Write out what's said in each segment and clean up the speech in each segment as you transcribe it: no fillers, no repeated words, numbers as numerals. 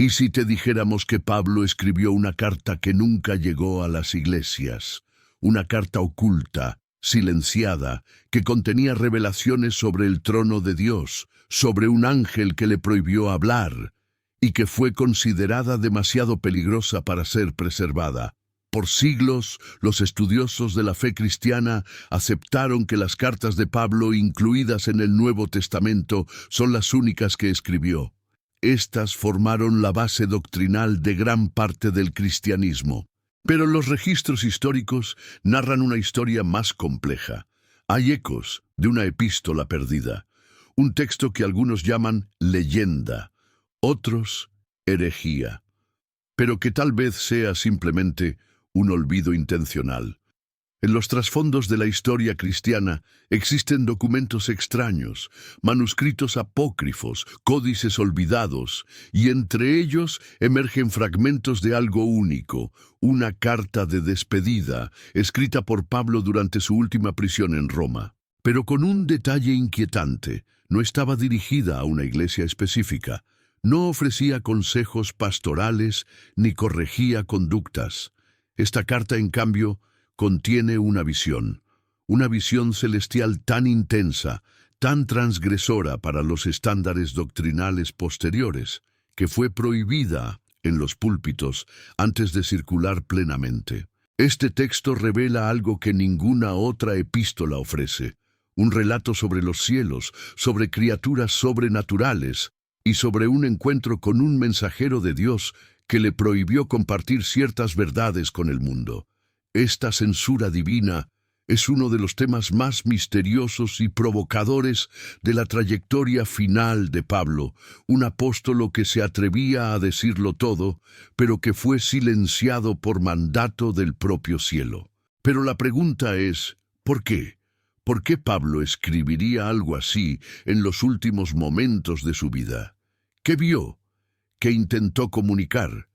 ¿Y si te dijéramos que Pablo escribió una carta que nunca llegó a las iglesias? Una carta oculta, silenciada, que contenía revelaciones sobre el trono de Dios, sobre un ángel que le prohibió hablar, y que fue considerada demasiado peligrosa para ser preservada. Por siglos, los estudiosos de la fe cristiana aceptaron que las cartas de Pablo, incluidas en el Nuevo Testamento, son las únicas que escribió. Estas formaron la base doctrinal de gran parte del cristianismo. Pero los registros históricos narran una historia más compleja. Hay ecos de una epístola perdida, un texto que algunos llaman leyenda, otros herejía, pero que tal vez sea simplemente un olvido intencional. En los trasfondos de la historia cristiana existen documentos extraños, manuscritos apócrifos, códices olvidados, y entre ellos emergen fragmentos de algo único, una carta de despedida, escrita por Pablo durante su última prisión en Roma. Pero con un detalle inquietante: no estaba dirigida a una iglesia específica, no ofrecía consejos pastorales ni corregía conductas. Esta carta, en cambio, contiene una visión celestial tan intensa, tan transgresora para los estándares doctrinales posteriores, que fue prohibida en los púlpitos antes de circular plenamente. Este texto revela algo que ninguna otra epístola ofrece: un relato sobre los cielos, sobre criaturas sobrenaturales y sobre un encuentro con un mensajero de Dios que le prohibió compartir ciertas verdades con el mundo. Esta censura divina es uno de los temas más misteriosos y provocadores de la trayectoria final de Pablo, un apóstolo que se atrevía a decirlo todo, pero que fue silenciado por mandato del propio cielo. Pero la pregunta es, ¿por qué? ¿Por qué Pablo escribiría algo así en los últimos momentos de su vida? ¿Qué vio? ¿Qué intentó comunicar?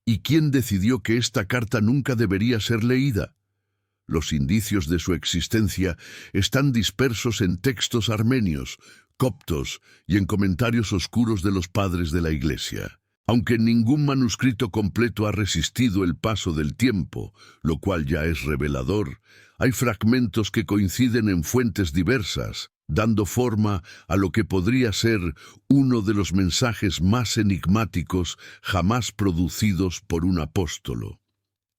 ¿Y quién decidió que esta carta nunca debería ser leída? Los indicios de su existencia están dispersos en textos armenios, coptos y en comentarios oscuros de los padres de la Iglesia. Aunque ningún manuscrito completo ha resistido el paso del tiempo, lo cual ya es revelador, hay fragmentos que coinciden en fuentes diversas, dando forma a lo que podría ser uno de los mensajes más enigmáticos jamás producidos por un apóstolo.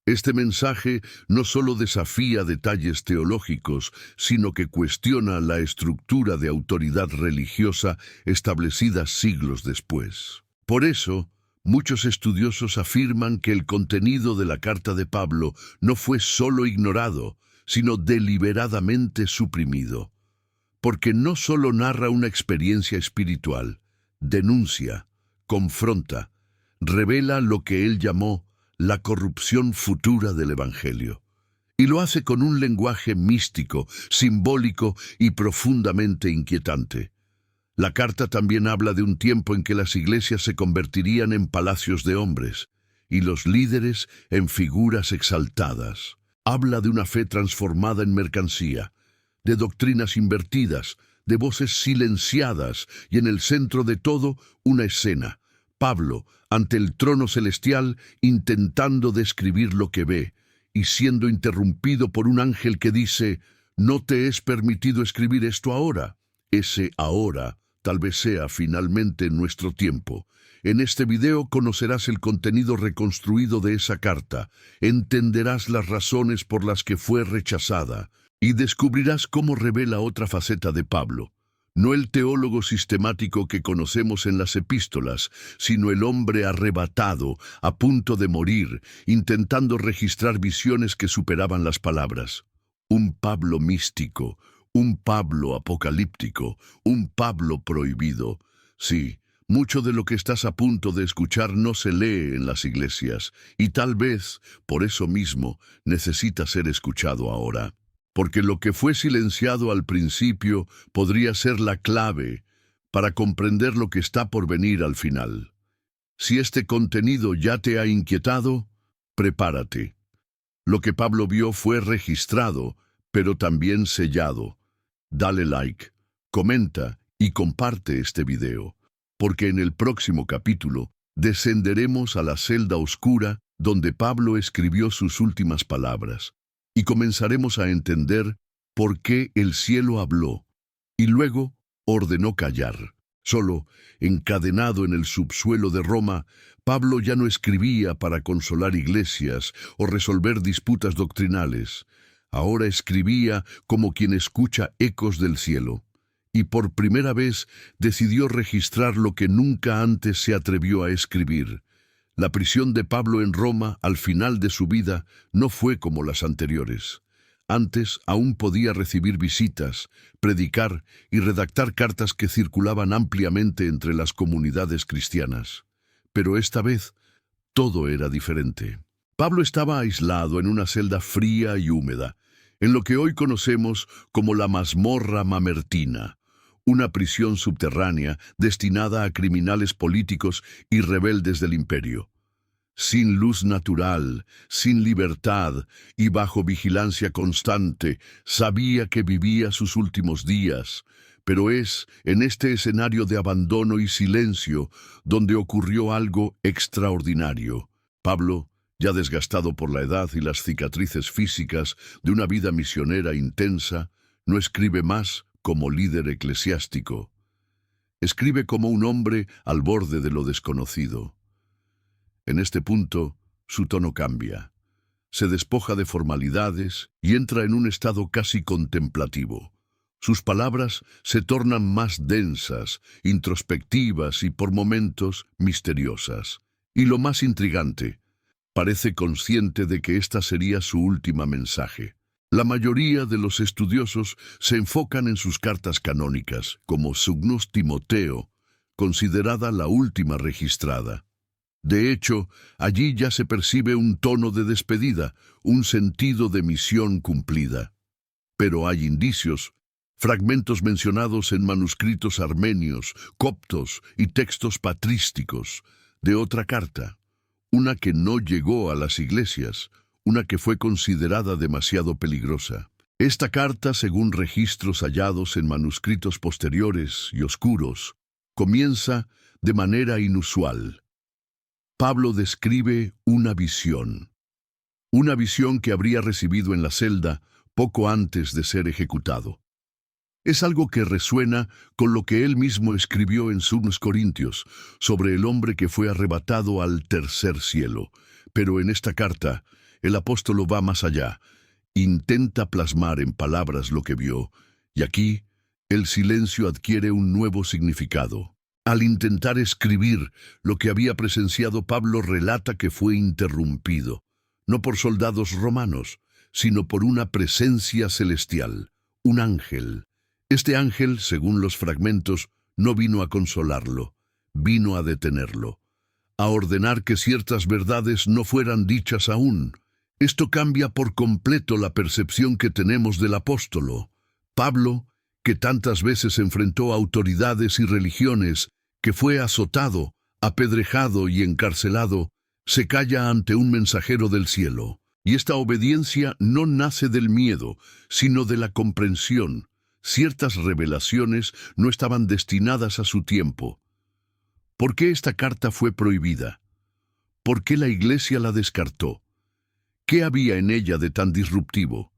Este mensaje no solo desafía detalles teológicos, sino que cuestiona la estructura de autoridad religiosa establecida siglos después. Por eso, muchos estudiosos afirman que el contenido de la carta de Pablo no fue solo ignorado, sino deliberadamente suprimido. Porque no solo narra una experiencia espiritual, denuncia, confronta, revela lo que él llamó la corrupción futura del Evangelio. Y lo hace con un lenguaje místico, simbólico y profundamente inquietante. La carta también habla de un tiempo en que las iglesias se convertirían en palacios de hombres, y los líderes en figuras exaltadas. Habla de una fe transformada en mercancía, de doctrinas invertidas, de voces silenciadas y en el centro de todo una escena: Pablo ante el trono celestial intentando describir lo que ve y siendo interrumpido por un ángel que dice: «No te es permitido escribir esto ahora». Ese ahora tal vez sea finalmente nuestro tiempo. En este video conocerás el contenido reconstruido de esa carta, entenderás las razones por las que fue rechazada, y descubrirás cómo revela otra faceta de Pablo, no el teólogo sistemático que conocemos en las epístolas, sino el hombre arrebatado, a punto de morir, intentando registrar visiones que superaban las palabras. Un Pablo místico, un Pablo apocalíptico, un Pablo prohibido. Sí, mucho de lo que estás a punto de escuchar no se lee en las iglesias, y tal vez, por eso mismo, necesita ser escuchado ahora. Porque lo que fue silenciado al principio podría ser la clave para comprender lo que está por venir al final. Si este contenido ya te ha inquietado, prepárate. Lo que Pablo vio fue registrado, pero también sellado. Dale like, comenta y comparte este video, porque en el próximo capítulo descenderemos a la celda oscura donde Pablo escribió sus últimas palabras y comenzaremos a entender por qué el cielo habló y luego ordenó callar. Solo, encadenado en el subsuelo de Roma, Pablo ya no escribía para consolar iglesias o resolver disputas doctrinales. Ahora escribía como quien escucha ecos del cielo. Y por primera vez decidió registrar lo que nunca antes se atrevió a escribir. La prisión de Pablo en Roma, al final de su vida, no fue como las anteriores. Antes aún podía recibir visitas, predicar y redactar cartas que circulaban ampliamente entre las comunidades cristianas. Pero esta vez todo era diferente. Pablo estaba aislado en una celda fría y húmeda, en lo que hoy conocemos como la mazmorra mamertina, una prisión subterránea destinada a criminales políticos y rebeldes del imperio. Sin luz natural, sin libertad y bajo vigilancia constante, sabía que vivía sus últimos días, pero es en este escenario de abandono y silencio donde ocurrió algo extraordinario. Pablo, ya desgastado por la edad y las cicatrices físicas de una vida misionera intensa, no escribe más como líder eclesiástico. Escribe como un hombre al borde de lo desconocido. En este punto, su tono cambia. Se despoja de formalidades y entra en un estado casi contemplativo. Sus palabras se tornan más densas, introspectivas y por momentos misteriosas. Y lo más intrigante, parece consciente de que esta sería su última mensaje. La mayoría de los estudiosos se enfocan en sus cartas canónicas, como Sugnus Timoteo, considerada la última registrada. De hecho, allí ya se percibe un tono de despedida, un sentido de misión cumplida. Pero hay indicios, fragmentos mencionados en manuscritos armenios, coptos y textos patrísticos, de otra carta, una que no llegó a las iglesias, una que fue considerada demasiado peligrosa. Esta carta, según registros hallados en manuscritos posteriores y oscuros, comienza de manera inusual. Pablo describe una visión que habría recibido en la celda poco antes de ser ejecutado. Es algo que resuena con lo que él mismo escribió en sus Corintios sobre el hombre que fue arrebatado al tercer cielo. Pero en esta carta, el apóstol va más allá, intenta plasmar en palabras lo que vio, y aquí el silencio adquiere un nuevo significado. Al intentar escribir lo que había presenciado, Pablo relata que fue interrumpido, no por soldados romanos, sino por una presencia celestial, un ángel. Este ángel, según los fragmentos, no vino a consolarlo, vino a detenerlo, a ordenar que ciertas verdades no fueran dichas aún. Esto cambia por completo la percepción que tenemos del apóstolo. Pablo, que tantas veces enfrentó a autoridades y religiones, que fue azotado, apedrejado y encarcelado, se calla ante un mensajero del cielo. Y esta obediencia no nace del miedo, sino de la comprensión. Ciertas revelaciones no estaban destinadas a su tiempo. ¿Por qué esta carta fue prohibida? ¿Por qué la Iglesia la descartó? ¿Qué había en ella de tan disruptivo?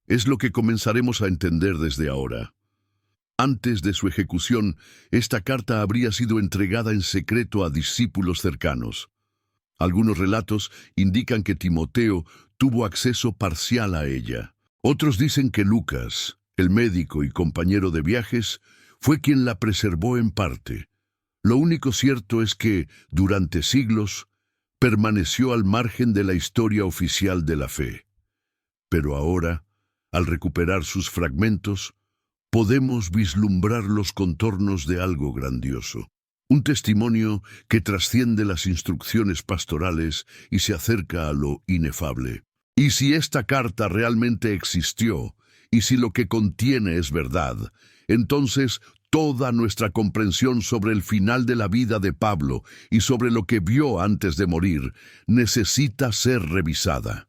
Es lo que comenzaremos a entender desde ahora. Antes de su ejecución, esta carta habría sido entregada en secreto a discípulos cercanos. Algunos relatos indican que Timoteo tuvo acceso parcial a ella. Otros dicen que Lucas, el médico y compañero de viajes, fue quien la preservó en parte. Lo único cierto es que, durante siglos, permaneció al margen de la historia oficial de la fe. Pero ahora, al recuperar sus fragmentos, podemos vislumbrar los contornos de algo grandioso. Un testimonio que trasciende las instrucciones pastorales y se acerca a lo inefable. Y si esta carta realmente existió, y si lo que contiene es verdad, entonces toda nuestra comprensión sobre el final de la vida de Pablo y sobre lo que vio antes de morir necesita ser revisada.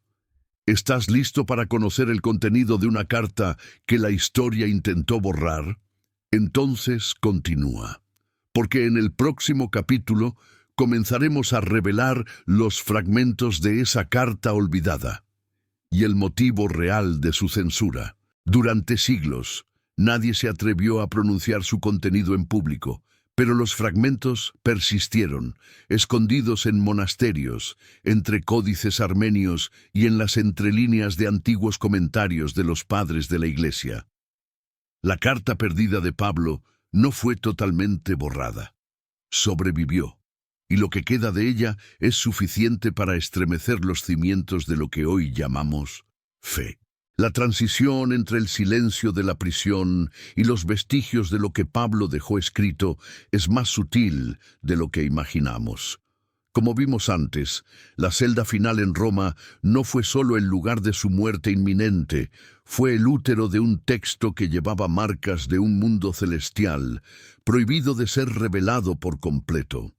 ¿Estás listo para conocer el contenido de una carta que la historia intentó borrar? Entonces continúa, porque en el próximo capítulo comenzaremos a revelar los fragmentos de esa carta olvidada y el motivo real de su censura. Durante siglos, nadie se atrevió a pronunciar su contenido en público, pero los fragmentos persistieron, escondidos en monasterios, entre códices armenios y en las entrelíneas de antiguos comentarios de los padres de la Iglesia. La carta perdida de Pablo no fue totalmente borrada. Sobrevivió, y lo que queda de ella es suficiente para estremecer los cimientos de lo que hoy llamamos fe. La transición entre el silencio de la prisión y los vestigios de lo que Pablo dejó escrito es más sutil de lo que imaginamos. Como vimos antes, la celda final en Roma no fue solo el lugar de su muerte inminente, fue el útero de un texto que llevaba marcas de un mundo celestial, prohibido de ser revelado por completo.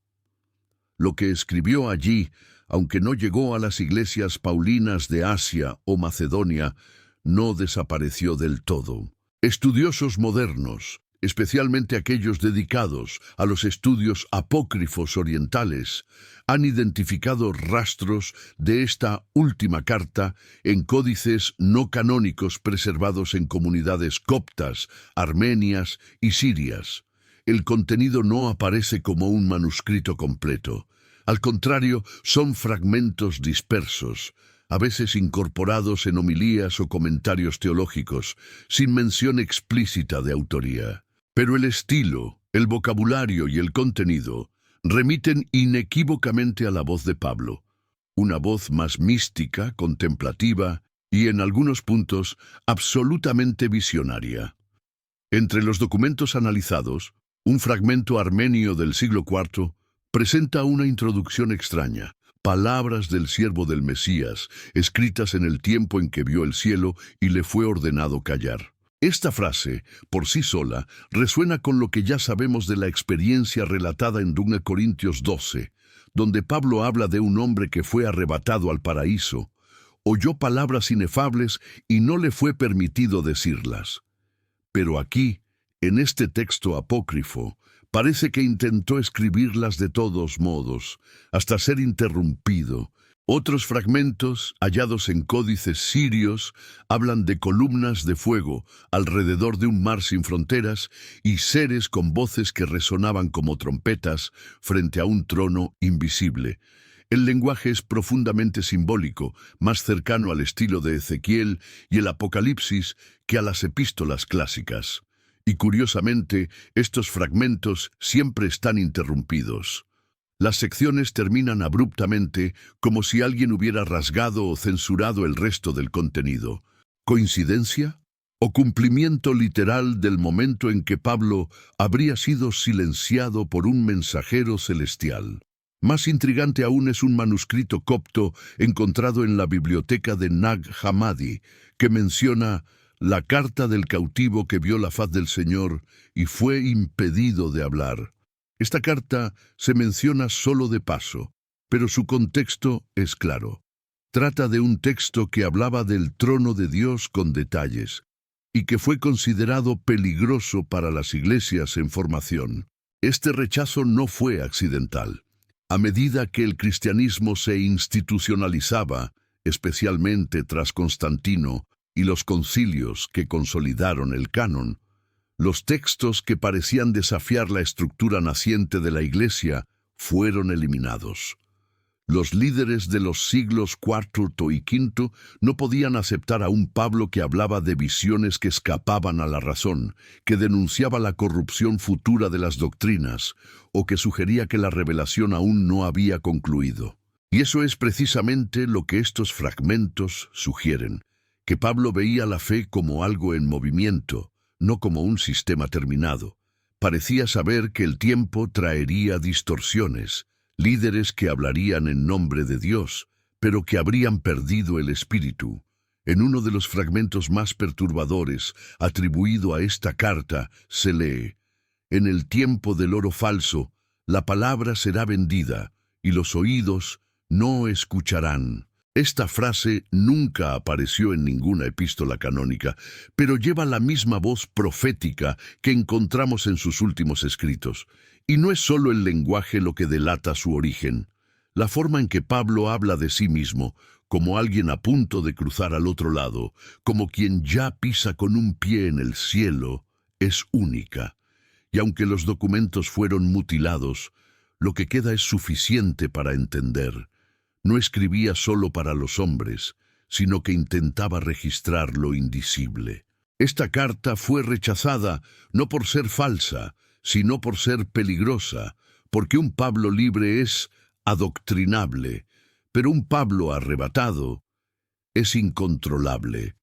Lo que escribió allí, aunque no llegó a las iglesias paulinas de Asia o Macedonia, no desapareció del todo. Estudiosos modernos, especialmente aquellos dedicados a los estudios apócrifos orientales, han identificado rastros de esta última carta en códices no canónicos preservados en comunidades coptas, armenias y sirias. El contenido no aparece como un manuscrito completo. Al contrario, son fragmentos dispersos, a veces incorporados en homilías o comentarios teológicos, sin mención explícita de autoría. Pero el estilo, el vocabulario y el contenido remiten inequívocamente a la voz de Pablo, una voz más mística, contemplativa y, en algunos puntos, absolutamente visionaria. Entre los documentos analizados, un fragmento armenio del siglo IV presenta una introducción extraña. Palabras del siervo del Mesías, escritas en el tiempo en que vio el cielo y le fue ordenado callar. Esta frase, por sí sola, resuena con lo que ya sabemos de la experiencia relatada en 2 Corintios 12, donde Pablo habla de un hombre que fue arrebatado al paraíso, oyó palabras inefables y no le fue permitido decirlas. Pero aquí, en este texto apócrifo, parece que intentó escribirlas de todos modos, hasta ser interrumpido. Otros fragmentos, hallados en códices sirios, hablan de columnas de fuego alrededor de un mar sin fronteras y seres con voces que resonaban como trompetas frente a un trono invisible. El lenguaje es profundamente simbólico, más cercano al estilo de Ezequiel y el Apocalipsis que a las epístolas clásicas. Y curiosamente, estos fragmentos siempre están interrumpidos. Las secciones terminan abruptamente, como si alguien hubiera rasgado o censurado el resto del contenido. ¿Coincidencia? ¿O cumplimiento literal del momento en que Pablo habría sido silenciado por un mensajero celestial? Más intrigante aún es un manuscrito copto encontrado en la biblioteca de Nag Hammadi, que menciona la carta del cautivo que vio la faz del Señor y fue impedido de hablar. Esta carta se menciona solo de paso, pero su contexto es claro. Trata de un texto que hablaba del trono de Dios con detalles y que fue considerado peligroso para las iglesias en formación. Este rechazo no fue accidental. A medida que el cristianismo se institucionalizaba, especialmente tras Constantino, y los concilios que consolidaron el canon, los textos que parecían desafiar la estructura naciente de la Iglesia fueron eliminados. Los líderes de los siglos IV y V no podían aceptar a un Pablo que hablaba de visiones que escapaban a la razón, que denunciaba la corrupción futura de las doctrinas, o que sugería que la revelación aún no había concluido. Y eso es precisamente lo que estos fragmentos sugieren, que Pablo veía la fe como algo en movimiento, no como un sistema terminado. Parecía saber que el tiempo traería distorsiones, líderes que hablarían en nombre de Dios, pero que habrían perdido el espíritu. En uno de los fragmentos más perturbadores, atribuido a esta carta, se lee: «En el tiempo del oro falso, la palabra será vendida, y los oídos no escucharán. Esta frase nunca apareció en ninguna epístola canónica, pero lleva la misma voz profética que encontramos en sus últimos escritos. Y no es solo el lenguaje lo que delata su origen. La forma en que Pablo habla de sí mismo, como alguien a punto de cruzar al otro lado, como quien ya pisa con un pie en el cielo, es única. Y aunque los documentos fueron mutilados, lo que queda es suficiente para entender. No escribía solo para los hombres, sino que intentaba registrar lo indicible. Esta carta fue rechazada no por ser falsa, sino por ser peligrosa, porque un Pablo libre es adoctrinable, pero un Pablo arrebatado es incontrolable.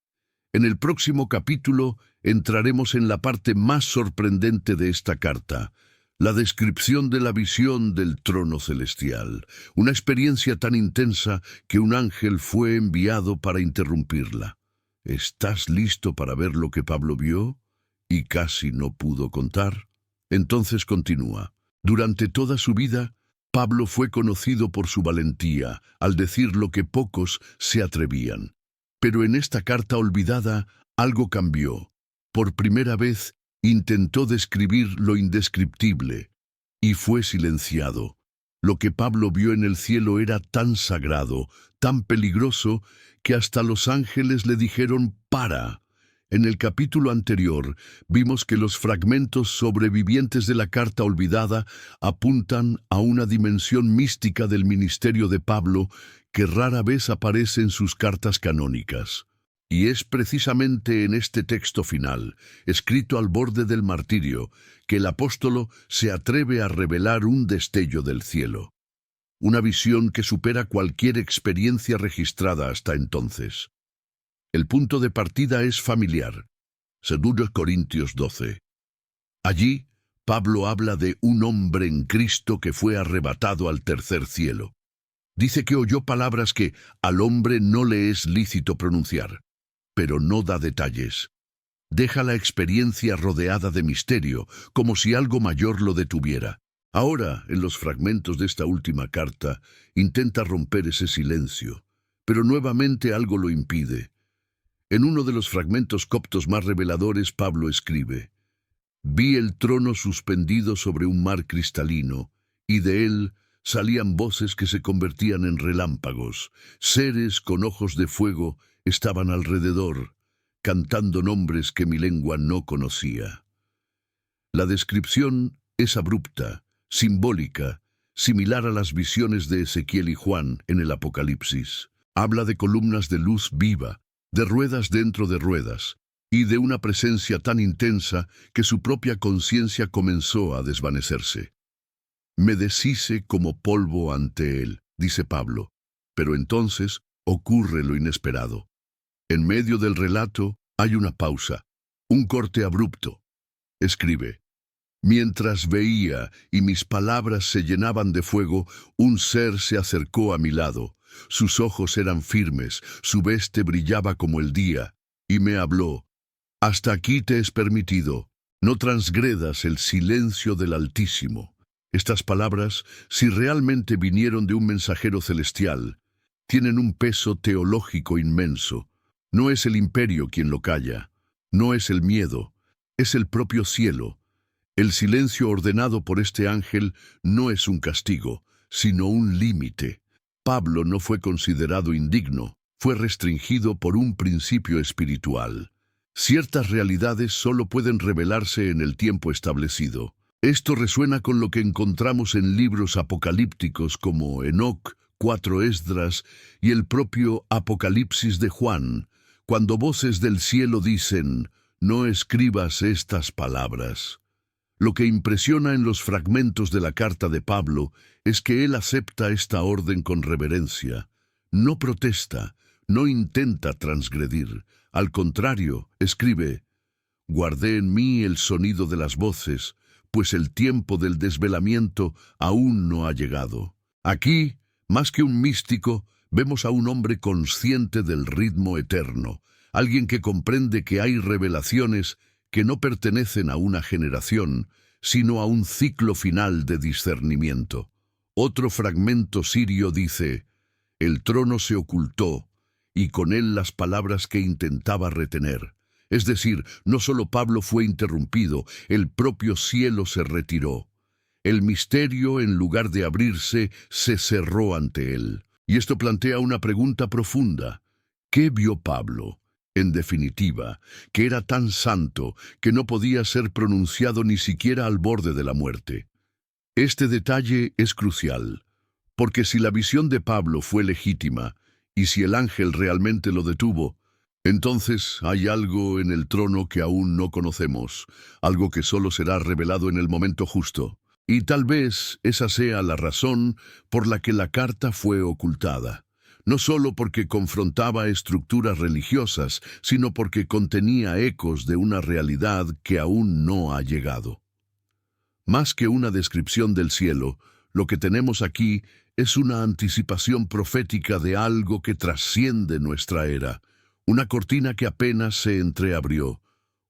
En el próximo capítulo entraremos en la parte más sorprendente de esta carta, la descripción de la visión del trono celestial, una experiencia tan intensa que un ángel fue enviado para interrumpirla. ¿Estás listo para ver lo que Pablo vio y casi no pudo contar? Entonces continúa. Durante toda su vida, Pablo fue conocido por su valentía, al decir lo que pocos se atrevían. Pero en esta carta olvidada, algo cambió. Por primera vez, intentó describir lo indescriptible, y fue silenciado. Lo que Pablo vio en el cielo era tan sagrado, tan peligroso, que hasta los ángeles le dijeron «para». En el capítulo anterior, vimos que los fragmentos sobrevivientes de la carta olvidada apuntan a una dimensión mística del ministerio de Pablo que rara vez aparece en sus cartas canónicas. Y es precisamente en este texto final, escrito al borde del martirio, que el apóstolo se atreve a revelar un destello del cielo. Una visión que supera cualquier experiencia registrada hasta entonces. El punto de partida es familiar. 2 Corintios 12. Allí, Pablo habla de un hombre en Cristo que fue arrebatado al tercer cielo. Dice que oyó palabras que al hombre no le es lícito pronunciar, pero no da detalles. Deja la experiencia rodeada de misterio, como si algo mayor lo detuviera. Ahora, en los fragmentos de esta última carta, intenta romper ese silencio, pero nuevamente algo lo impide. En uno de los fragmentos coptos más reveladores, Pablo escribe: «Vi el trono suspendido sobre un mar cristalino, y de él salían voces que se convertían en relámpagos. Seres con ojos de fuego estaban alrededor, cantando nombres que mi lengua no conocía». La descripción es abrupta, simbólica, similar a las visiones de Ezequiel y Juan en el Apocalipsis. Habla de columnas de luz viva, de ruedas dentro de ruedas, y de una presencia tan intensa que su propia conciencia comenzó a desvanecerse. «Me deshice como polvo ante él», dice Pablo, pero entonces ocurre lo inesperado. En medio del relato hay una pausa, un corte abrupto. Escribe: «Mientras veía y mis palabras se llenaban de fuego, un ser se acercó a mi lado. Sus ojos eran firmes, su veste brillaba como el día, y me habló: «Hasta aquí te es permitido, no transgredas el silencio del Altísimo». Estas palabras, si realmente vinieron de un mensajero celestial, tienen un peso teológico inmenso. No es el imperio quien lo calla, no es el miedo, es el propio cielo. El silencio ordenado por este ángel no es un castigo, sino un límite. Pablo no fue considerado indigno, fue restringido por un principio espiritual. Ciertas realidades solo pueden revelarse en el tiempo establecido. Esto resuena con lo que encontramos en libros apocalípticos como Enoc, 4 Esdras y el propio Apocalipsis de Juan, cuando voces del cielo dicen: «No escribas estas palabras». Lo que impresiona en los fragmentos de la carta de Pablo es que él acepta esta orden con reverencia. No protesta, no intenta transgredir. Al contrario, escribe: «Guardé en mí el sonido de las voces, pues el tiempo del desvelamiento aún no ha llegado». Aquí, más que un místico, vemos a un hombre consciente del ritmo eterno, alguien que comprende que hay revelaciones que no pertenecen a una generación, sino a un ciclo final de discernimiento. Otro fragmento sirio dice: El trono se ocultó, y con él las palabras que intentaba retener. Es decir, no solo Pablo fue interrumpido, el propio cielo se retiró. El misterio, en lugar de abrirse, se cerró ante él. Y esto plantea una pregunta profunda. ¿Qué vio Pablo? En definitiva, que era tan santo que no podía ser pronunciado ni siquiera al borde de la muerte. Este detalle es crucial, porque si la visión de Pablo fue legítima, y si el ángel realmente lo detuvo, entonces hay algo en el trono que aún no conocemos, algo que solo será revelado en el momento justo. Y tal vez esa sea la razón por la que la carta fue ocultada. No solo porque confrontaba estructuras religiosas, sino porque contenía ecos de una realidad que aún no ha llegado. Más que una descripción del cielo, lo que tenemos aquí es una anticipación profética de algo que trasciende nuestra era, una cortina que apenas se entreabrió,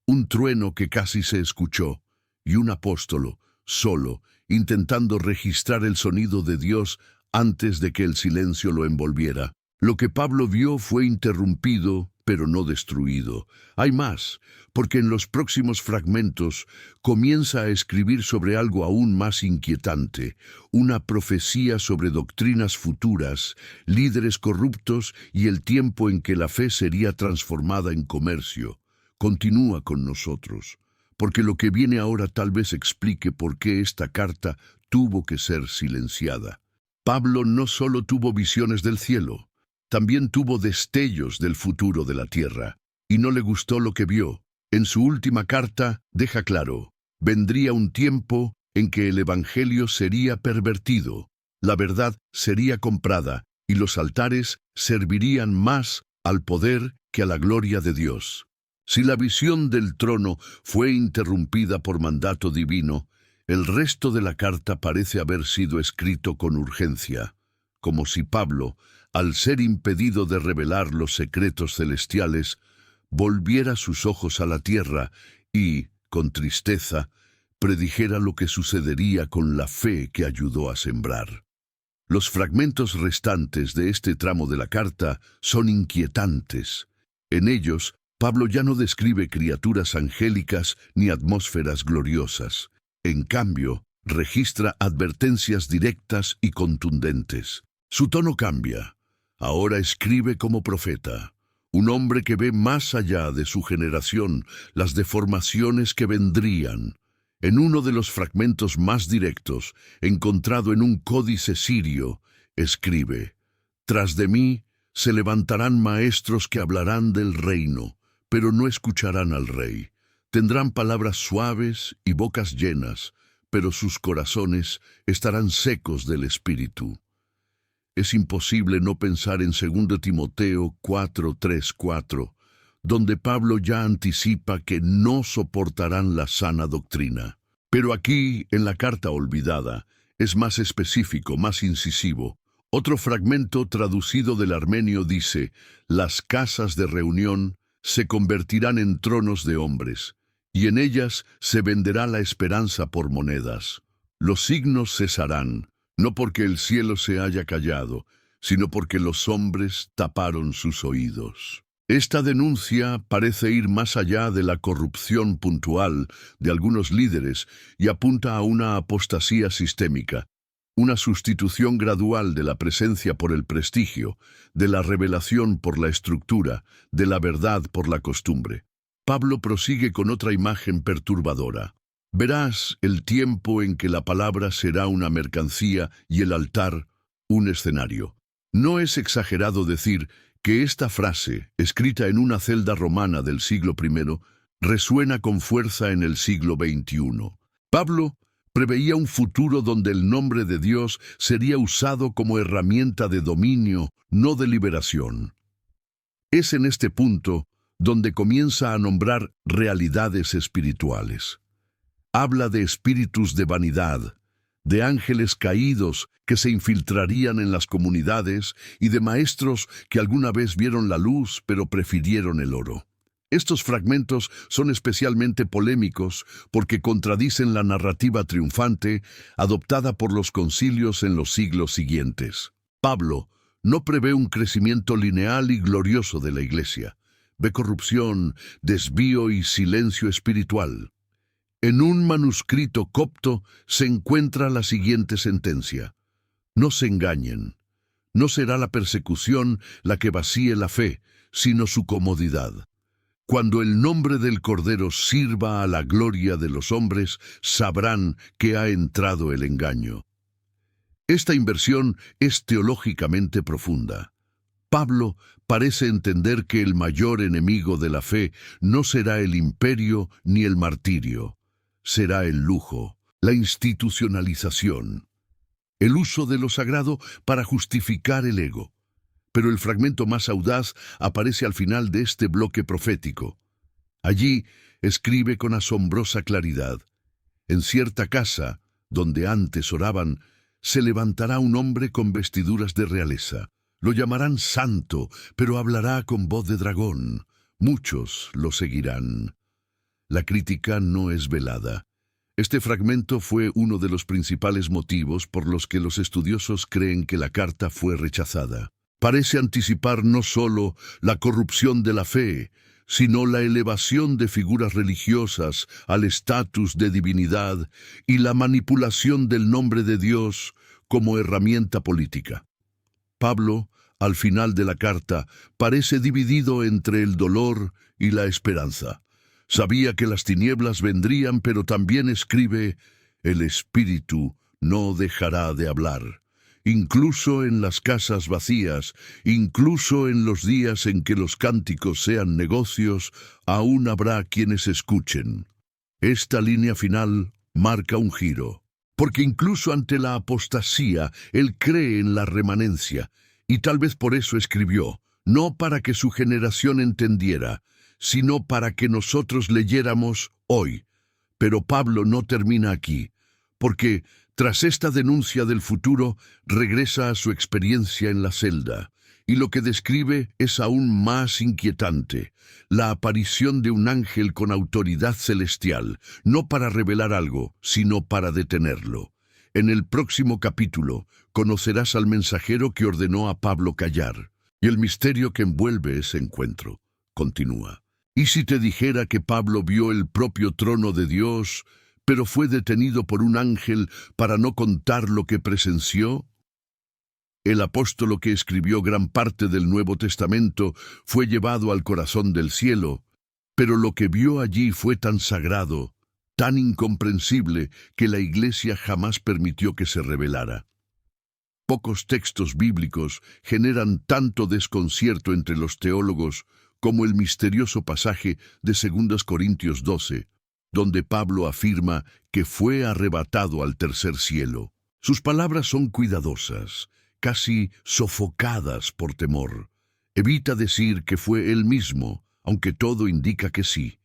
un trueno que casi se escuchó, y un apóstolo, solo, intentando registrar el sonido de Dios antes de que el silencio lo envolviera. Lo que Pablo vio fue interrumpido, pero no destruido. Hay más, porque en los próximos fragmentos comienza a escribir sobre algo aún más inquietante, una profecía sobre doctrinas futuras, líderes corruptos y el tiempo en que la fe sería transformada en comercio. Continúa con nosotros, porque lo que viene ahora tal vez explique por qué esta carta tuvo que ser silenciada. Pablo no solo tuvo visiones del cielo, también tuvo destellos del futuro de la tierra, y no le gustó lo que vio. En su última carta deja claro, vendría un tiempo en que el evangelio sería pervertido, la verdad sería comprada, y los altares servirían más al poder que a la gloria de Dios. Si la visión del trono fue interrumpida por mandato divino, el resto de la carta parece haber sido escrito con urgencia, como si Pablo, al ser impedido de revelar los secretos celestiales, volviera sus ojos a la tierra y, con tristeza, predijera lo que sucedería con la fe que ayudó a sembrar. Los fragmentos restantes de este tramo de la carta son inquietantes. En ellos, Pablo ya no describe criaturas angélicas ni atmósferas gloriosas. En cambio, registra advertencias directas y contundentes. Su tono cambia. Ahora escribe como profeta, un hombre que ve más allá de su generación las deformaciones que vendrían. En uno de los fragmentos más directos, encontrado en un códice sirio, escribe: «Tras de mí se levantarán maestros que hablarán del reino, pero no escucharán al rey. Tendrán palabras suaves y bocas llenas, pero sus corazones estarán secos del espíritu». Es imposible no pensar en 2 Timoteo 4:3-4, donde Pablo ya anticipa que no soportarán la sana doctrina. Pero aquí, en la carta olvidada, es más específico, más incisivo. Otro fragmento traducido del armenio dice: «Las casas de reunión se convertirán en tronos de hombres, y en ellas se venderá la esperanza por monedas. Los signos cesarán, no porque el cielo se haya callado, sino porque los hombres taparon sus oídos». Esta denuncia parece ir más allá de la corrupción puntual de algunos líderes y apunta a una apostasía sistémica, una sustitución gradual de la presencia por el prestigio, de la revelación por la estructura, de la verdad por la costumbre. Pablo prosigue con otra imagen perturbadora. «Verás el tiempo en que la palabra será una mercancía y el altar un escenario». No es exagerado decir que esta frase, escrita en una celda romana del siglo I, resuena con fuerza en el siglo XXI. Pablo preveía un futuro donde el nombre de Dios sería usado como herramienta de dominio, no de liberación. Es en este punto donde comienza a nombrar realidades espirituales. Habla de espíritus de vanidad, de ángeles caídos que se infiltrarían en las comunidades y de maestros que alguna vez vieron la luz pero prefirieron el oro. Estos fragmentos son especialmente polémicos porque contradicen la narrativa triunfante adoptada por los concilios en los siglos siguientes. Pablo no prevé un crecimiento lineal y glorioso de la Iglesia. Ve corrupción, desvío y silencio espiritual. En un manuscrito copto se encuentra la siguiente sentencia: no se engañen. No será la persecución la que vacíe la fe, sino su comodidad. Cuando el nombre del Cordero sirva a la gloria de los hombres, sabrán que ha entrado el engaño. Esta inversión es teológicamente profunda. Pablo parece entender que el mayor enemigo de la fe no será el imperio ni el martirio, será el lujo, la institucionalización, el uso de lo sagrado para justificar el ego. Pero el fragmento más audaz aparece al final de este bloque profético. Allí escribe con asombrosa claridad: en cierta casa, donde antes oraban, se levantará un hombre con vestiduras de realeza. Lo llamarán santo, pero hablará con voz de dragón. Muchos lo seguirán. La crítica no es velada. Este fragmento fue uno de los principales motivos por los que los estudiosos creen que la carta fue rechazada. Parece anticipar no solo la corrupción de la fe, sino la elevación de figuras religiosas al estatus de divinidad y la manipulación del nombre de Dios como herramienta política. Pablo, al final de la carta, parece dividido entre el dolor y la esperanza. Sabía que las tinieblas vendrían, pero también escribe: el Espíritu no dejará de hablar. Incluso en las casas vacías, incluso en los días en que los cánticos sean negocios, aún habrá quienes escuchen. Esta línea final marca un giro, porque incluso ante la apostasía, él cree en la remanencia, y tal vez por eso escribió, no para que su generación entendiera, sino para que nosotros leyéramos hoy. Pero Pablo no termina aquí, porque tras esta denuncia del futuro, regresa a su experiencia en la celda, y lo que describe es aún más inquietante: la aparición de un ángel con autoridad celestial, no para revelar algo, sino para detenerlo. En el próximo capítulo, conocerás al mensajero que ordenó a Pablo callar, y el misterio que envuelve ese encuentro. Continúa. ¿Y si te dijera que Pablo vio el propio trono de Dios, pero fue detenido por un ángel para no contar lo que presenció? El apóstolo que escribió gran parte del Nuevo Testamento fue llevado al corazón del cielo, pero lo que vio allí fue tan sagrado, tan incomprensible, que la Iglesia jamás permitió que se revelara. Pocos textos bíblicos generan tanto desconcierto entre los teólogos como el misterioso pasaje de 2 Corintios 12, donde Pablo afirma que fue arrebatado al tercer cielo. Sus palabras son cuidadosas, casi sofocadas por temor. Evita decir que fue él mismo, aunque todo indica que sí.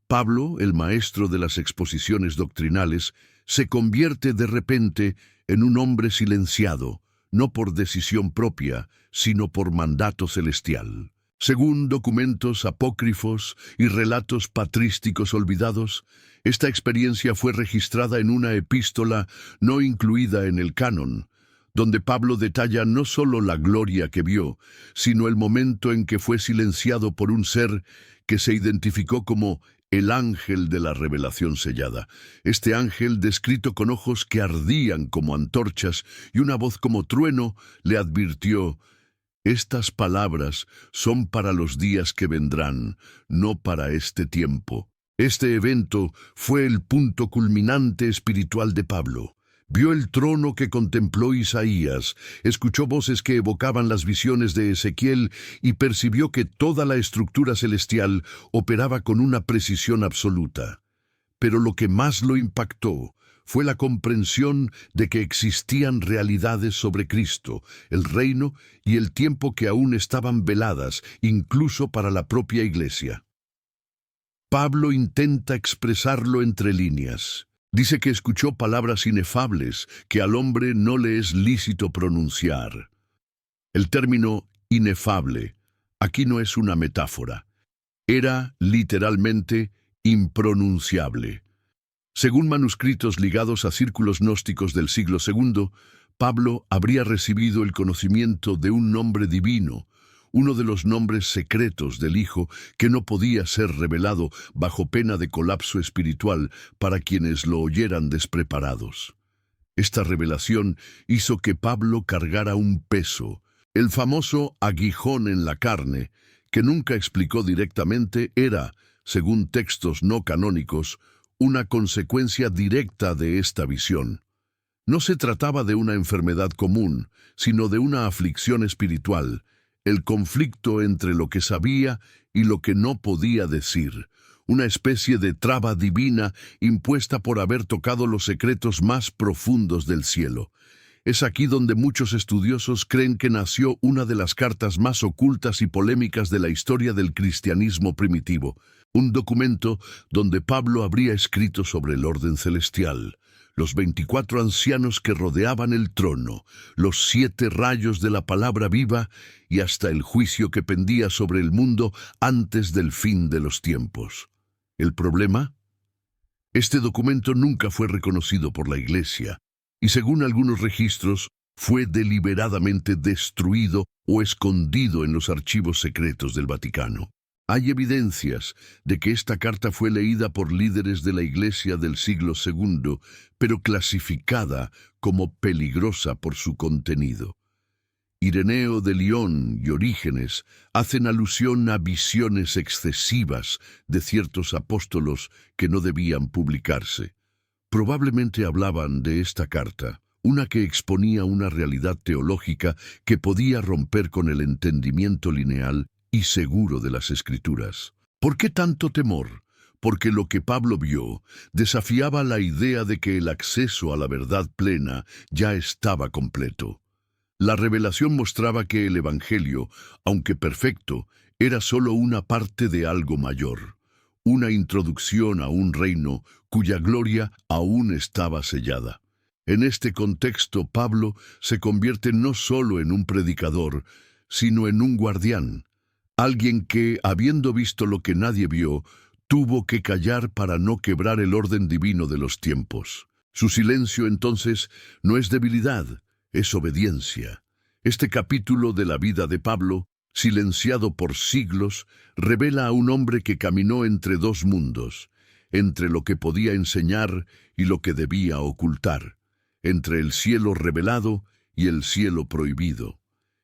Pablo, el maestro de las exposiciones doctrinales, se convierte de repente en un hombre silenciado, no por decisión propia, sino por mandato celestial. Según documentos apócrifos y relatos patrísticos olvidados, esta experiencia fue registrada en una epístola no incluida en el canon, donde Pablo detalla no solo la gloria que vio, sino el momento en que fue silenciado por un ser que se identificó como el ángel de la revelación sellada. Este ángel, descrito con ojos que ardían como antorchas y una voz como trueno, le advirtió: estas palabras son para los días que vendrán, no para este tiempo. Este evento fue el punto culminante espiritual de Pablo. Vio el trono que contempló Isaías, escuchó voces que evocaban las visiones de Ezequiel y percibió que toda la estructura celestial operaba con una precisión absoluta. Pero lo que más lo impactó fue la comprensión de que existían realidades sobre Cristo, el reino y el tiempo que aún estaban veladas, incluso para la propia Iglesia. Pablo intenta expresarlo entre líneas. Dice que escuchó palabras inefables que al hombre no le es lícito pronunciar. El término inefable aquí no es una metáfora. Era literalmente impronunciable. Según manuscritos ligados a círculos gnósticos del siglo II, Pablo habría recibido el conocimiento de un nombre divino, uno de los nombres secretos del Hijo que no podía ser revelado bajo pena de colapso espiritual para quienes lo oyeran despreparados. Esta revelación hizo que Pablo cargara un peso, el famoso aguijón en la carne, que nunca explicó directamente, era, según textos no canónicos, una consecuencia directa de esta visión. No se trataba de una enfermedad común, sino de una aflicción espiritual, el conflicto entre lo que sabía y lo que no podía decir, una especie de traba divina impuesta por haber tocado los secretos más profundos del cielo. Es aquí donde muchos estudiosos creen que nació una de las cartas más ocultas y polémicas de la historia del cristianismo primitivo, un documento donde Pablo habría escrito sobre el orden celestial, los 24 ancianos que rodeaban el trono, los 7 rayos de la palabra viva y hasta el juicio que pendía sobre el mundo antes del fin de los tiempos. ¿El problema? Este documento nunca fue reconocido por la Iglesia y, según algunos registros, fue deliberadamente destruido o escondido en los archivos secretos del Vaticano. Hay evidencias de que esta carta fue leída por líderes de la Iglesia del siglo II, pero clasificada como peligrosa por su contenido. Ireneo de Lyon y Orígenes hacen alusión a visiones excesivas de ciertos apóstolos que no debían publicarse. Probablemente hablaban de esta carta, una que exponía una realidad teológica que podía romper con el entendimiento lineal y seguro de las Escrituras. ¿Por qué tanto temor? Porque lo que Pablo vio desafiaba la idea de que el acceso a la verdad plena ya estaba completo. La revelación mostraba que el Evangelio, aunque perfecto, era solo una parte de algo mayor, una introducción a un reino cuya gloria aún estaba sellada. En este contexto, Pablo se convierte no solo en un predicador, sino en un guardián, alguien que, habiendo visto lo que nadie vio, tuvo que callar para no quebrar el orden divino de los tiempos. Su silencio, entonces, no es debilidad, es obediencia. Este capítulo de la vida de Pablo, silenciado por siglos, revela a un hombre que caminó entre dos mundos, entre lo que podía enseñar y lo que debía ocultar, entre el cielo revelado y el cielo prohibido.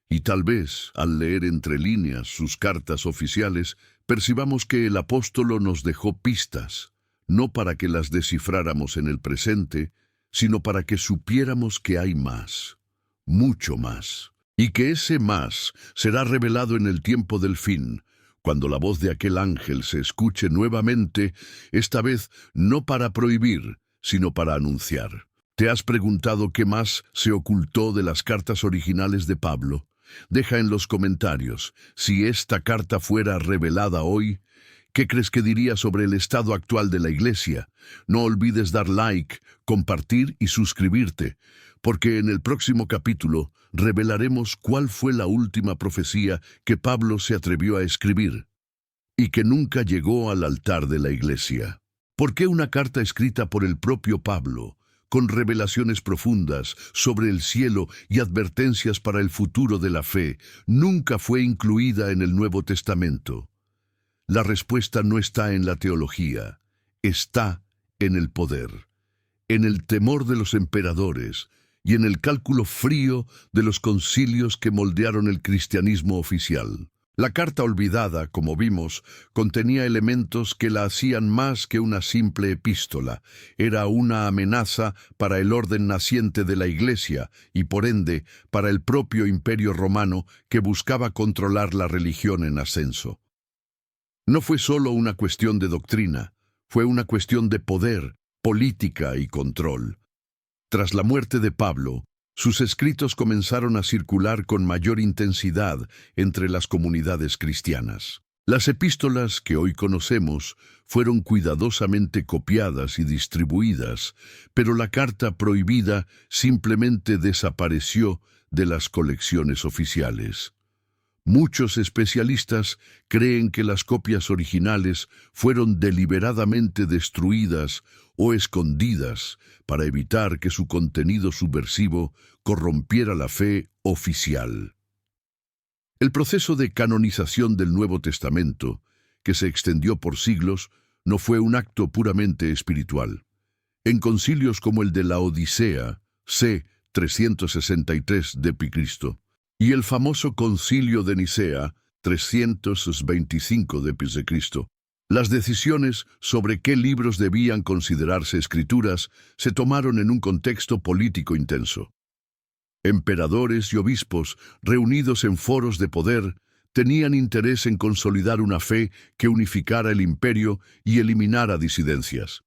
Y tal vez, al leer entre líneas sus cartas oficiales, percibamos que el apóstolo nos dejó pistas, no para que las descifráramos en el presente, sino para que supiéramos que hay más, mucho más, y que ese más será revelado en el tiempo del fin, cuando la voz de aquel ángel se escuche nuevamente, esta vez no para prohibir, sino para anunciar. ¿Te has preguntado qué más se ocultó de las cartas originales de Pablo? Deja en los comentarios, si esta carta fuera revelada hoy, ¿qué crees que diría sobre el estado actual de la Iglesia? No olvides dar like, compartir y suscribirte, porque en el próximo capítulo revelaremos cuál fue la última profecía que Pablo se atrevió a escribir y que nunca llegó al altar de la Iglesia. ¿Por qué una carta escrita por el propio Pablo, con revelaciones profundas sobre el cielo y advertencias para el futuro de la fe, nunca fue incluida en el Nuevo Testamento? La respuesta no está en la teología, está en el poder, en el temor de los emperadores y en el cálculo frío de los concilios que moldearon el cristianismo oficial. La carta olvidada, como vimos, contenía elementos que la hacían más que una simple epístola. Era una amenaza para el orden naciente de la Iglesia y, por ende, para el propio Imperio Romano que buscaba controlar la religión en ascenso. No fue solo una cuestión de doctrina, fue una cuestión de poder, política y control. Tras la muerte de Pablo, sus escritos comenzaron a circular con mayor intensidad entre las comunidades cristianas. Las epístolas que hoy conocemos fueron cuidadosamente copiadas y distribuidas, pero la carta prohibida simplemente desapareció de las colecciones oficiales. Muchos especialistas creen que las copias originales fueron deliberadamente destruidas o escondidas para evitar que su contenido subversivo corrompiera la fe oficial. El proceso de canonización del Nuevo Testamento, que se extendió por siglos, no fue un acto puramente espiritual. En concilios como el de la Odisea, c. 363 d.C., y el famoso Concilio de Nicea, 325 d.C., las decisiones sobre qué libros debían considerarse escrituras se tomaron en un contexto político intenso. Emperadores y obispos, reunidos en foros de poder, tenían interés en consolidar una fe que unificara el imperio y eliminara disidencias.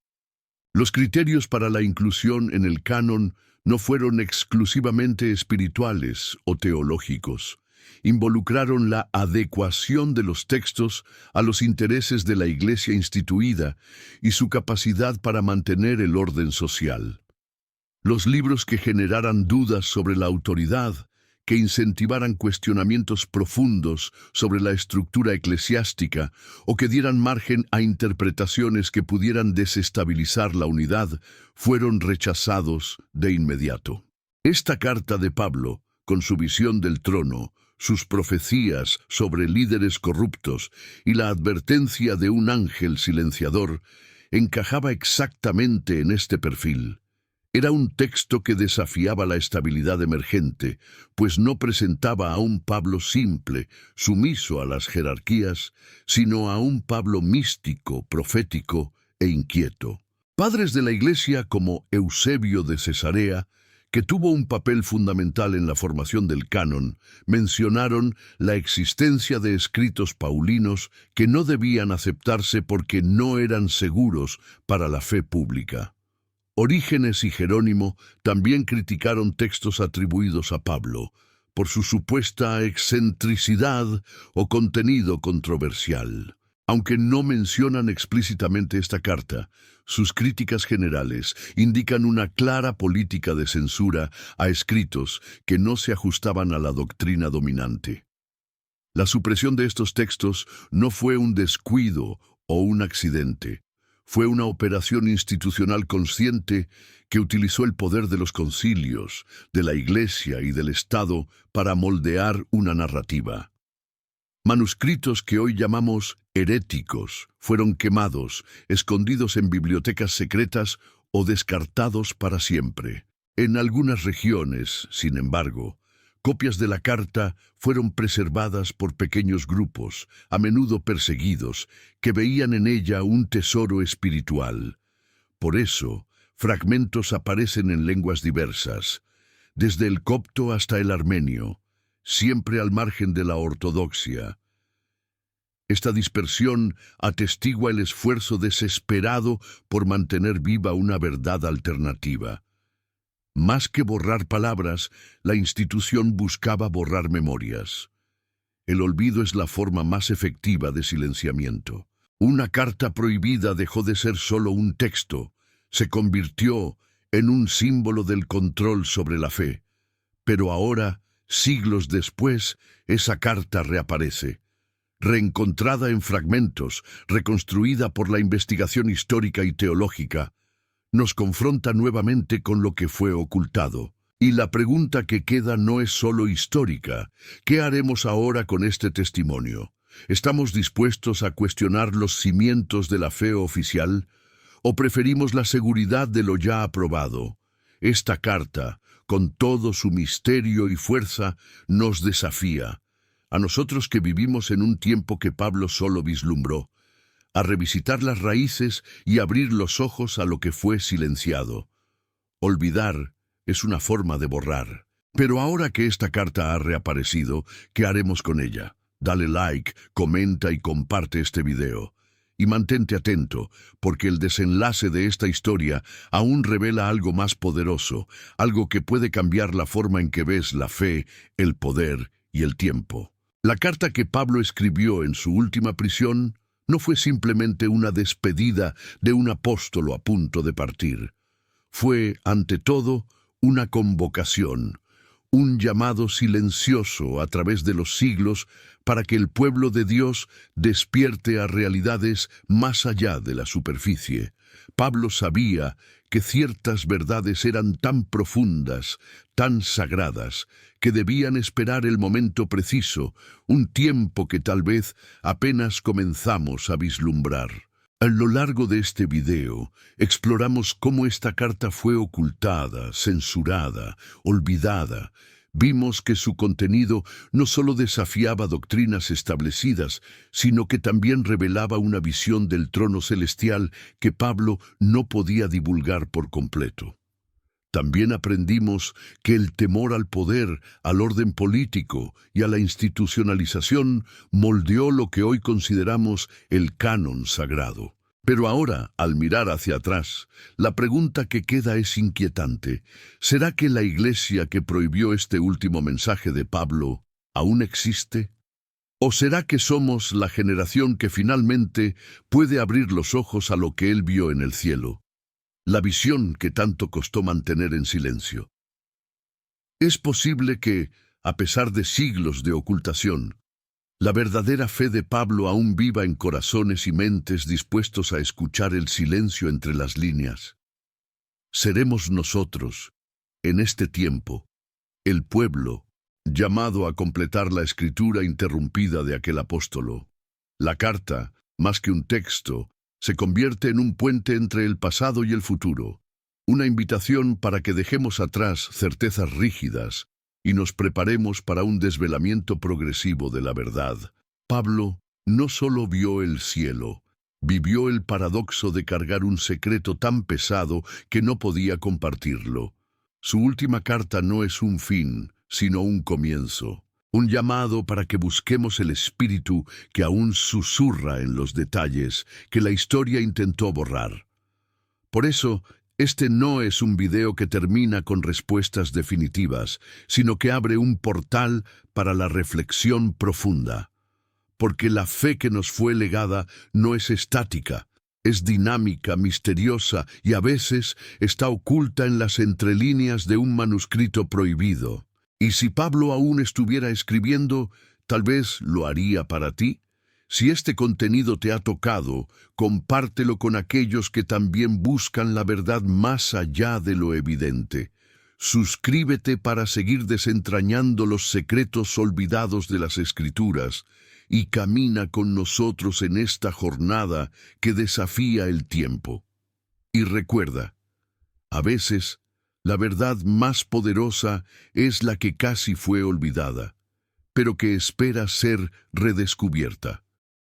Los criterios para la inclusión en el canon no fueron exclusivamente espirituales o teológicos. Involucraron la adecuación de los textos a los intereses de la Iglesia instituida y su capacidad para mantener el orden social. Los libros que generaran dudas sobre la autoridad, que incentivaran cuestionamientos profundos sobre la estructura eclesiástica o que dieran margen a interpretaciones que pudieran desestabilizar la unidad, fueron rechazados de inmediato. Esta carta de Pablo, con su visión del trono, sus profecías sobre líderes corruptos y la advertencia de un ángel silenciador, encajaba exactamente en este perfil. Era un texto que desafiaba la estabilidad emergente, pues no presentaba a un Pablo simple, sumiso a las jerarquías, sino a un Pablo místico, profético e inquieto. Padres de la Iglesia como Eusebio de Cesarea, que tuvo un papel fundamental en la formación del canon, mencionaron la existencia de escritos paulinos que no debían aceptarse porque no eran seguros para la fe pública. Orígenes y Jerónimo también criticaron textos atribuidos a Pablo por su supuesta excentricidad o contenido controversial. Aunque no mencionan explícitamente esta carta, sus críticas generales indican una clara política de censura a escritos que no se ajustaban a la doctrina dominante. La supresión de estos textos no fue un descuido o un accidente. Fue una operación institucional consciente que utilizó el poder de los concilios, de la Iglesia y del Estado para moldear una narrativa. Manuscritos que hoy llamamos heréticos fueron quemados, escondidos en bibliotecas secretas o descartados para siempre. En algunas regiones, sin embargo, copias de la carta fueron preservadas por pequeños grupos, a menudo perseguidos, que veían en ella un tesoro espiritual. Por eso, fragmentos aparecen en lenguas diversas, desde el copto hasta el armenio, siempre al margen de la ortodoxia. Esta dispersión atestigua el esfuerzo desesperado por mantener viva una verdad alternativa. Más que borrar palabras, la institución buscaba borrar memorias. El olvido es la forma más efectiva de silenciamiento. Una carta prohibida dejó de ser solo un texto, se convirtió en un símbolo del control sobre la fe. Pero ahora, siglos después, esa carta reaparece. Reencontrada en fragmentos, reconstruida por la investigación histórica y teológica, nos confronta nuevamente con lo que fue ocultado. Y la pregunta que queda no es solo histórica. ¿Qué haremos ahora con este testimonio? ¿Estamos dispuestos a cuestionar los cimientos de la fe oficial? ¿O preferimos la seguridad de lo ya aprobado? Esta carta, con todo su misterio y fuerza, nos desafía, a nosotros que vivimos en un tiempo que Pablo solo vislumbró, a revisitar las raíces y abrir los ojos a lo que fue silenciado. Olvidar es una forma de borrar. Pero ahora que esta carta ha reaparecido, ¿qué haremos con ella? Dale like, comenta y comparte este video. Y mantente atento, porque el desenlace de esta historia aún revela algo más poderoso, algo que puede cambiar la forma en que ves la fe, el poder y el tiempo. La carta que Pablo escribió en su última prisión no fue simplemente una despedida de un apóstolo a punto de partir. Fue, ante todo, una convocación, un llamado silencioso a través de los siglos para que el pueblo de Dios despierte a realidades más allá de la superficie. Pablo sabía que ciertas verdades eran tan profundas, tan sagradas, que debían esperar el momento preciso, un tiempo que tal vez apenas comenzamos a vislumbrar. A lo largo de este video, exploramos cómo esta carta fue ocultada, censurada, olvidada. Vimos que su contenido no solo desafiaba doctrinas establecidas, sino que también revelaba una visión del trono celestial que Pablo no podía divulgar por completo. También aprendimos que el temor al poder, al orden político y a la institucionalización moldeó lo que hoy consideramos el canon sagrado. Pero ahora, al mirar hacia atrás, la pregunta que queda es inquietante. ¿Será que la iglesia que prohibió este último mensaje de Pablo aún existe? ¿O será que somos la generación que finalmente puede abrir los ojos a lo que él vio en el cielo? La visión que tanto costó mantener en silencio. Es posible que, a pesar de siglos de ocultación, la verdadera fe de Pablo aún viva en corazones y mentes dispuestos a escuchar el silencio entre las líneas. Seremos nosotros, en este tiempo, el pueblo, llamado a completar la escritura interrumpida de aquel apóstolo. La carta, más que un texto, se convierte en un puente entre el pasado y el futuro, una invitación para que dejemos atrás certezas rígidas y nos preparemos para un desvelamiento progresivo de la verdad. Pablo no solo vio el cielo, vivió el paradoxo de cargar un secreto tan pesado que no podía compartirlo. Su última carta no es un fin, sino un comienzo. Un llamado para que busquemos el espíritu que aún susurra en los detalles que la historia intentó borrar. Por eso, este no es un video que termina con respuestas definitivas, sino que abre un portal para la reflexión profunda. Porque la fe que nos fue legada no es estática, es dinámica, misteriosa y a veces está oculta en las entrelíneas de un manuscrito prohibido. Y si Pablo aún estuviera escribiendo, tal vez lo haría para ti. Si este contenido te ha tocado, compártelo con aquellos que también buscan la verdad más allá de lo evidente. Suscríbete para seguir desentrañando los secretos olvidados de las Escrituras y camina con nosotros en esta jornada que desafía el tiempo. Y recuerda, a veces, la verdad más poderosa es la que casi fue olvidada, pero que espera ser redescubierta.